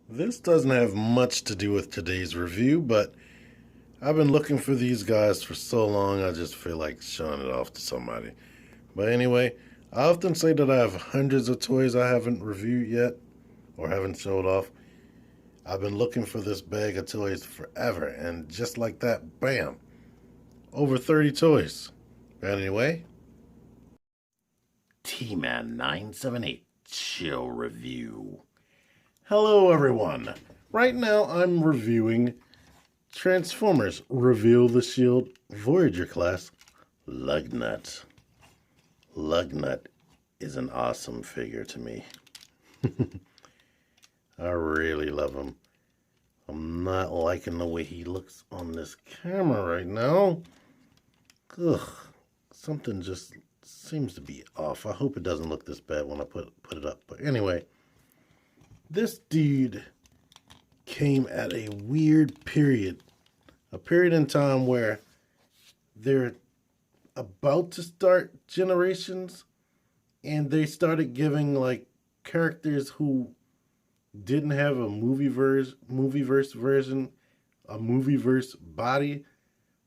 This doesn't have much to do with today's review, but I've been looking for these guys for so long, I just feel like showing it off to somebody. But anyway, I often say that I have hundreds of toys I haven't reviewed yet or haven't showed off. I've been looking for this bag of toys forever, and just like that, bam, over 30 toys. But anyway, T-Man 978 Chill Review. Hello, everyone. Right now, I'm reviewing Transformers Reveal the Shield Voyager class LUGNUT. LUGNUT is an awesome figure to me. I really love him. I'm not liking the way he looks on this camera right now. Ugh, something just seems to be off. I hope it doesn't look this bad when I put it up. But anyway, this dude came at a weird period. A period in time where they're about to start Generations, and they started giving like characters who didn't have a movieverse version, a movieverse body,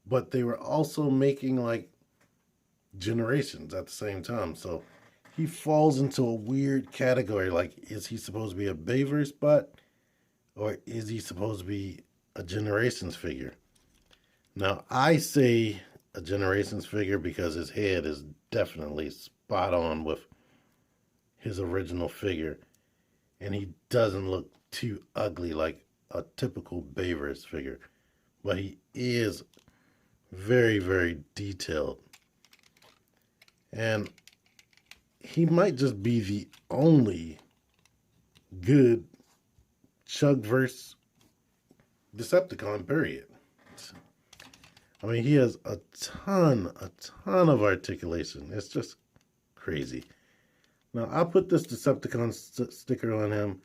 but they were also making like Generations at the same time. So he falls into a weird category. Like, is he supposed to be a Bayverse bot, or is he supposed to be a Generations figure? Now, I say a Generations figure because his head is definitely spot on with his original figure, and he doesn't look too ugly like a typical Bayverse figure, but he is very, very detailed. And he might just be the only good Chugverse Decepticon, period. I mean, he has a ton of articulation. It's just crazy. Now, I'll put this Decepticon sticker on him.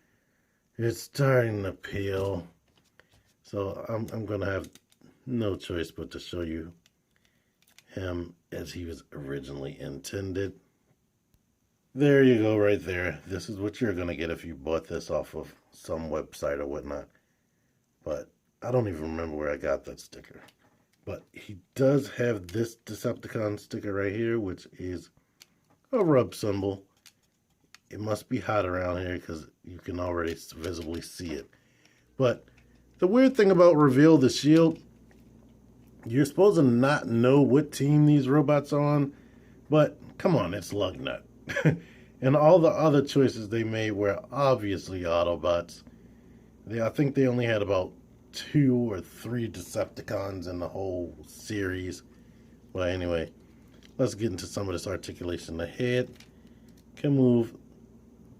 It's starting to peel. So I'm going to have no choice but to show you him as he was originally intended. There you go, right there. This is what you're going to get if you bought this off of some website or whatnot. But I don't even remember where I got that sticker. But he does have this Decepticon sticker right here, which is a rub symbol. It must be hot around here because you can already visibly see it. But the weird thing about Reveal the Shield, you're supposed to not know what team these robots are on, but come on, it's LUGNUT. And all the other choices they made were obviously Autobots. I think they only had about 2 or 3 Decepticons in the whole series. But anyway, let's get into some of this articulation. The head can move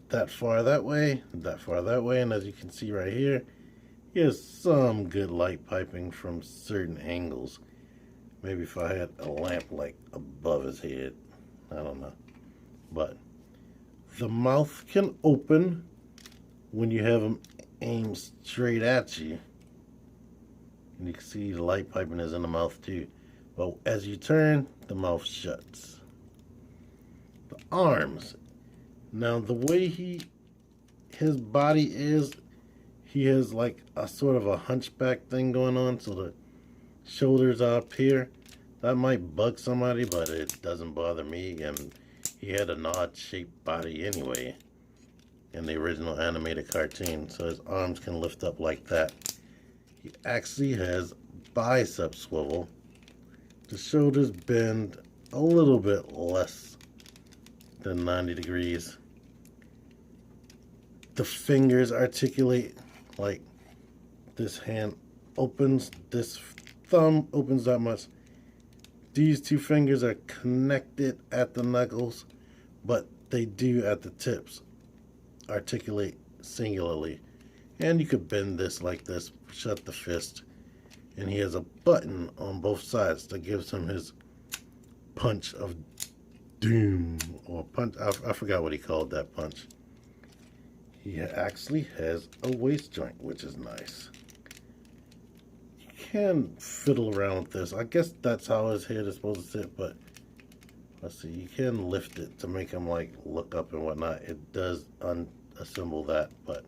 that far that way, and as you can see right here, he has some good light piping from certain angles. Maybe if I had a lamp like above his head, I don't know. But the mouth can open when you have him aimed straight at you. And you can see the light piping is in the mouth too. But as you turn, the mouth shuts. The arms. Now the way his body is, he has like a sort of a hunchback thing going on, so the shoulders are up here. That might bug somebody, but it doesn't bother me. And he had an odd shaped body anyway in the original animated cartoon, so his arms can lift up like that. He actually has bicep swivel. The shoulders bend a little bit less than 90 degrees. The fingers articulate, like this hand opens, this thumb opens that much. These 2 fingers are connected at the knuckles, but they do at the tips articulate singularly. And you could bend this like this, shut the fist, and he has a button on both sides that gives him his punch of doom, or punch, I forgot what he called that punch. He actually has a waist joint, which is nice. You can fiddle around with this. I guess that's how his head is supposed to sit, but let's see, you can lift it to make him like look up and whatnot. It does unassemble that, but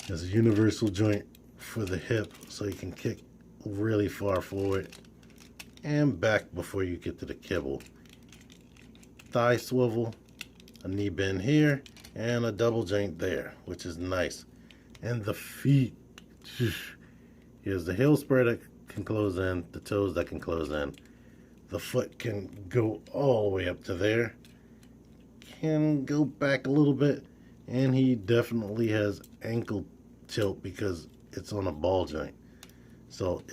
There's a universal joint for the hip so you can kick really far forward and back before you get to the kibble. Thigh swivel, a knee bend here, and a double joint there, which is nice. And the feet, here's the heel spur that can close in, the toes that can close in. The foot can go all the way up to there, can go back a little bit, and he definitely has ankle tilt because it's on a ball joint. So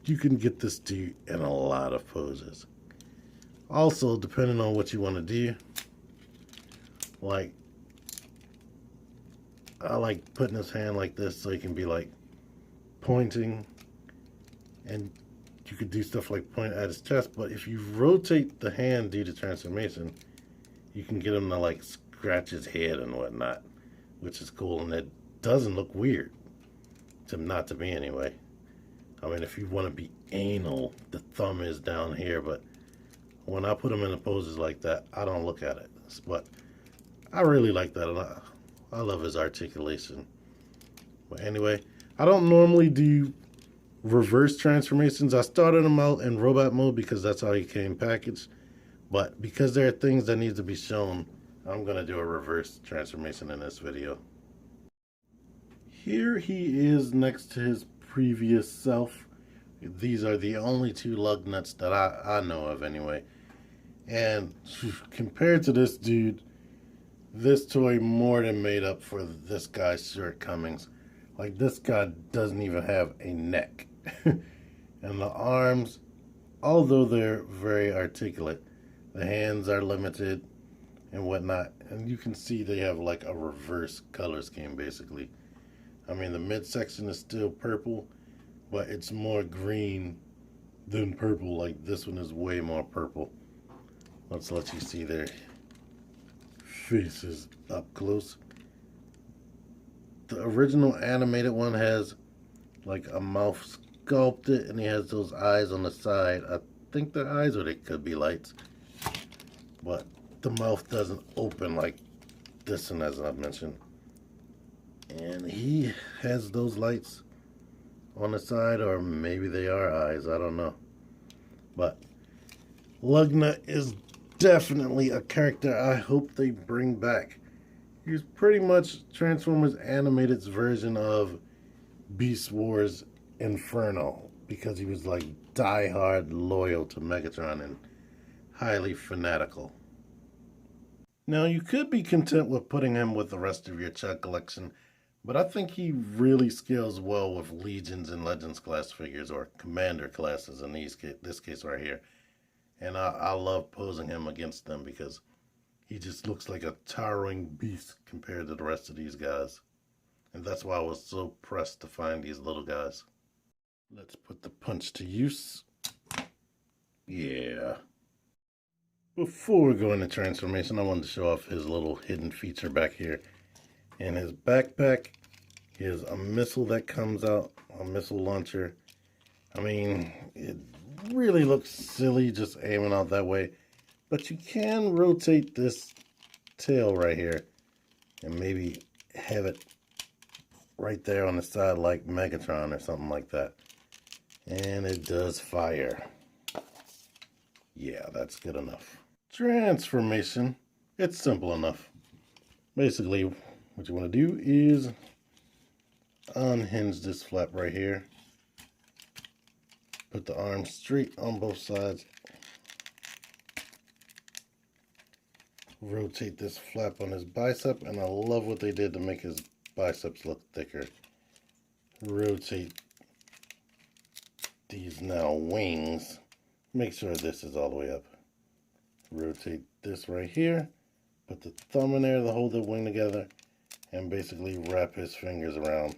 you can get this dude in a lot of poses. Also, depending on what you want to do, like I like putting his hand like this so he can be like pointing, and you could do stuff like point at his chest. But if you rotate the hand due to transformation, you can get him to like scratch his head and whatnot, which is cool, and it doesn't look weird. Not to me anyway. I mean, if you want to be anal, the thumb is down here, but when I put him in the poses like that, I don't look at it. But I really like that, and I love his articulation. But anyway, I don't normally do reverse transformations. I started him out in robot mode because that's how he came packaged. But because there are things that need to be shown, I'm going to do a reverse transformation in this video. Here he is next to his previous self. These are the only two lug nuts that I know of anyway. And compared to this dude, this toy more than made up for this guy's shortcomings. Like, this guy doesn't even have a neck. And the arms, although they're very articulate, the hands are limited and whatnot. And you can see they have like a reverse color scheme basically. I mean, the midsection is still purple, but it's more green than purple. Like, this one is way more purple. Let's let you see their faces up close. The original animated one has like a mouth sculpted, and he has those eyes on the side. I think they're eyes, or they could be lights. But the mouth doesn't open like this one, as I've mentioned. And he has those lights on the side, or maybe they are eyes, I don't know. But LUGNUT is definitely a character I hope they bring back. He's pretty much Transformers Animated's version of Beast Wars Inferno, because he was like die-hard loyal to Megatron and highly fanatical. Now, you could be content with putting him with the rest of your Chug collection, but I think he really scales well with Legions and Legends class figures, or Commander classes in this case right here. And I love posing him against them because he just looks like a towering beast compared to the rest of these guys. And that's why I was so pressed to find these little guys. Let's put the punch to use. Yeah. Before we go into transformation, I wanted to show off his little hidden feature back here. In his backpack is a missile that comes out, a missile launcher. I mean, it really looks silly just aiming out that way, but you can rotate this tail right here and maybe have it right there on the side like Megatron or something like that. And it does fire. Yeah, that's good enough. Transformation, it's simple enough. Basically, what you want to do is unhinge this flap right here. Put the arms straight on both sides. Rotate this flap on his bicep, and I love what they did to make his biceps look thicker. Rotate these now wings. Make sure this is all the way up. Rotate this right here. Put the thumb in there to hold the wing together, and basically wrap his fingers around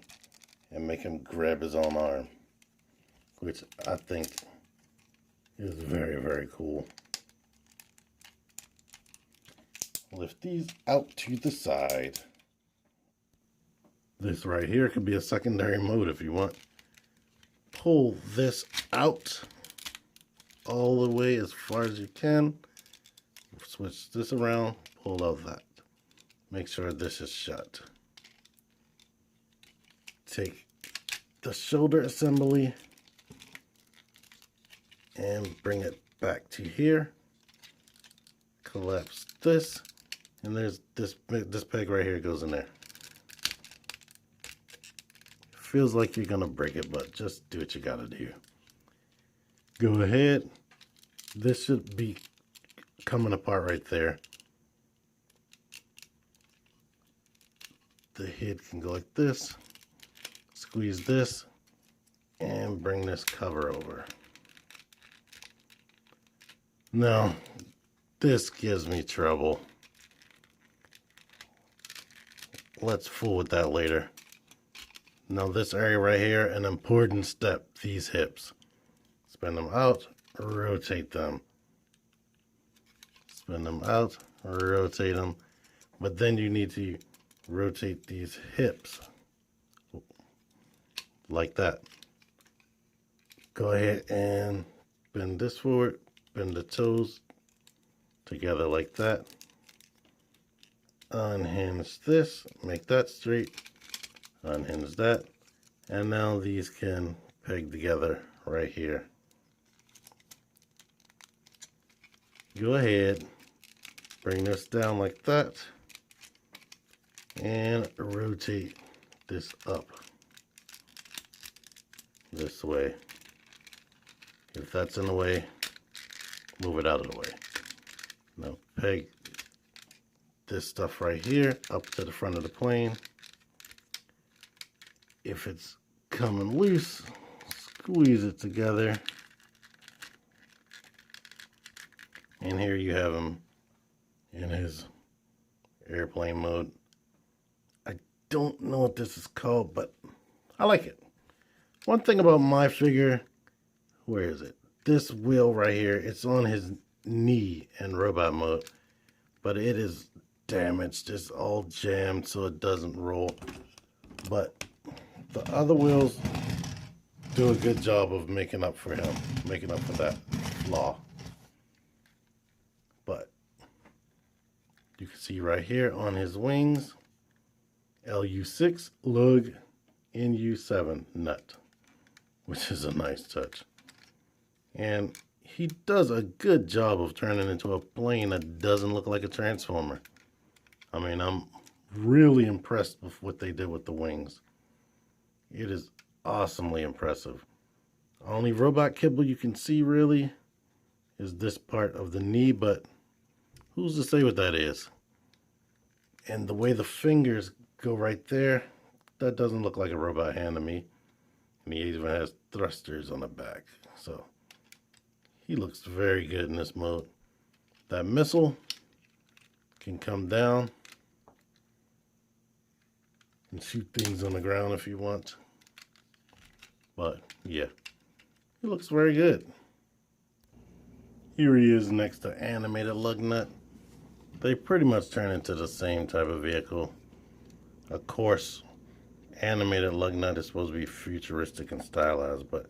and make him grab his own arm, which I think is very, very cool. Lift these out to the side. This right here could be a secondary mode if you want. Pull this out all the way as far as you can. Switch this around, pull out that. Make sure this is shut. take the shoulder assembly and bring it back to here. Collapse this, and there's this peg right here goes in there. Feels like you're gonna break it, but just do what you gotta do. Go ahead. This should be coming apart right there. The head can go like this. Squeeze this and bring this cover over. Now, this gives me trouble. Let's fool with that later. Now this area right here, an important step, these hips. Spin them out, rotate them. Spin them out, rotate them. But then you need to rotate these hips. Like that. Go ahead and bend this forward, bend the toes together like that. Unhinge this, make that straight. Unhinge that, and now these can peg together right here. Go ahead, bring this down like that, and rotate this up this way. If that's in the way, move it out of the way. Now peg this stuff right here up to the front of the plane. If it's coming loose, squeeze it together. And here you have him in his airplane mode. I don't know what this is called, but I like it. One thing about my figure, where is it? This wheel right here, it's on his knee in robot mode, but it is damaged. It's all jammed so it doesn't roll. But the other wheels do a good job of making up for him, making up for that flaw. But you can see right here on his wings, LU6 lug NU7 nut, which is a nice touch. And he does a good job of turning into a plane that doesn't look like a transformer. I mean, I'm really impressed with what they did with the wings. It is awesomely impressive. Only robot kibble you can see really is this part of the knee, but who's to say what that is? And the way the fingers go right there, that doesn't look like a robot hand to me. And he even has thrusters on the back. So he looks very good in this mode. That missile can come down and shoot things on the ground if you want. But yeah, he looks very good. Here he is next to animated LUGNUT. They pretty much turn into the same type of vehicle. Of course, animated LUGNUT is supposed to be futuristic and stylized, but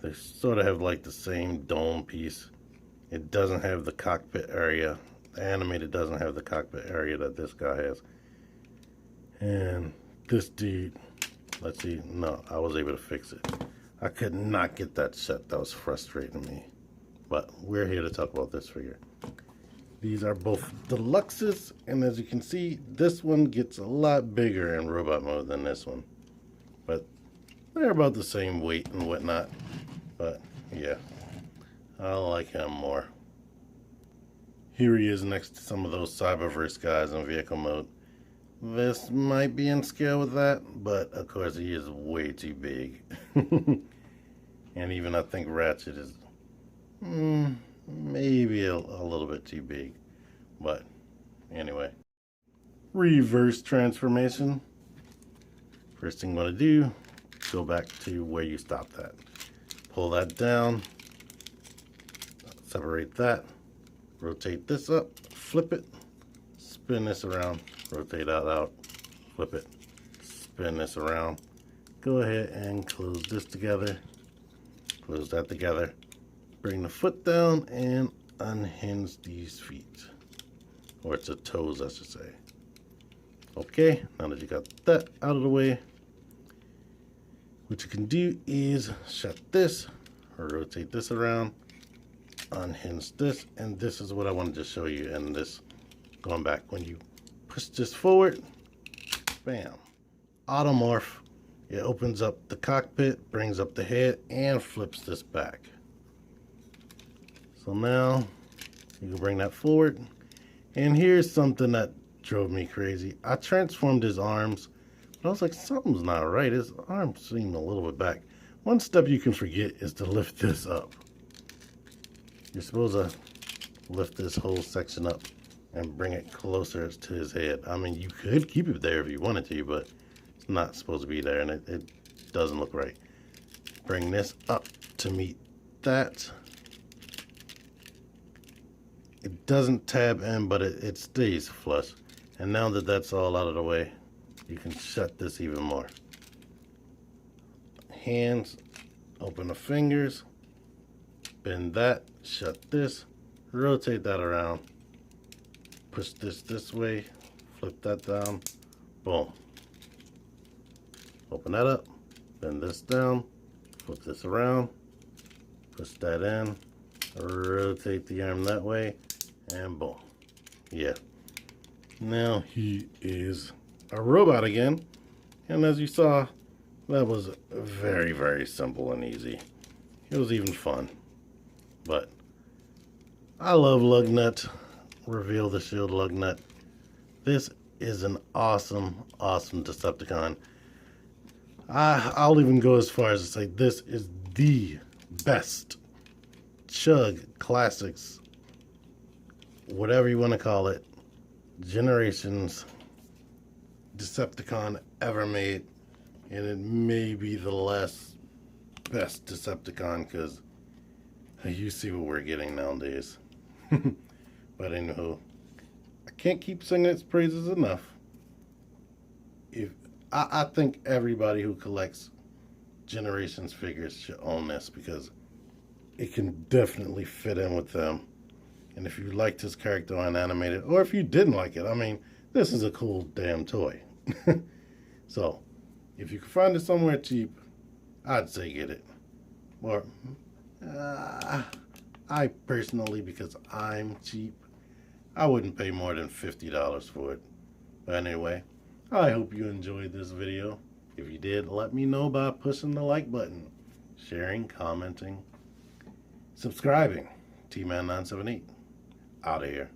they sort of have like the same dome piece. It doesn't have the cockpit area. The animated doesn't have the cockpit area that this guy has. And this dude, let's see, no, I was able to fix it. I could not get that set. That was frustrating me. But we're here to talk about this figure. These are both deluxes, and as you can see, this one gets a lot bigger in robot mode than this one. But they're about the same weight and whatnot. But yeah, I like him more. Here he is next to some of those Cyberverse guys in vehicle mode. This might be in scale with that, but of course he is way too big. And even I think Ratchet is maybe a little bit too big. But anyway, reverse transformation. First thing you want to do, go back to where you stopped at. Pull that down, separate that, rotate this up, flip it, spin this around, rotate that out, flip it, spin this around. Go ahead and close this together, close that together, bring the foot down and unhinge these feet, or it's the toes I should say. Okay, now that you got that out of the way, what you can do is shut this, or rotate this around, unhinge this, and this is what I wanted to show you. And this, going back, when you push this forward, bam, automorph. It opens up the cockpit, brings up the head, and flips this back. So now you can bring that forward. And here's something that drove me crazy. I transformed his arms, but I was like, something's not right. His arms seem a little bit back. One step you can forget is to lift this up. You're supposed to lift this whole section up and bring it closer to his head. I mean, you could keep it there if you wanted to, but it's not supposed to be there, and it doesn't look right. Bring this up to meet that. It doesn't tab in, but it stays flush. And now that that's all out of the way, you can shut this even more. Hands, open the fingers, bend that, shut this, rotate that around, push this way, flip that down, boom. Open that up, bend this down, flip this around, push that in, rotate the arm that way, and boom. Yeah. Now he is a robot again. And as you saw, that was very, very simple and easy. It was even fun. But I love LUGNUT. Reveal the Shield LUGNUT. This is an awesome, awesome Decepticon. I'll even go as far as to say this is the best Chug Classics, whatever you want to call it, Generations Decepticon ever made. And it may be the last best Decepticon, because you see what we're getting nowadays. But anywho, I can't keep singing its praises enough. I think everybody who collects Generations figures should own this, because it can definitely fit in with them. And if you liked his character on animated, or if you didn't like it, I mean, this is a cool damn toy. So, if you can find it somewhere cheap, I'd say get it. Or, I personally, because I'm cheap, I wouldn't pay more than $50 for it. But anyway, I hope you enjoyed this video. If you did, let me know by pushing the like button, sharing, commenting, subscribing. T-Man978, out of here.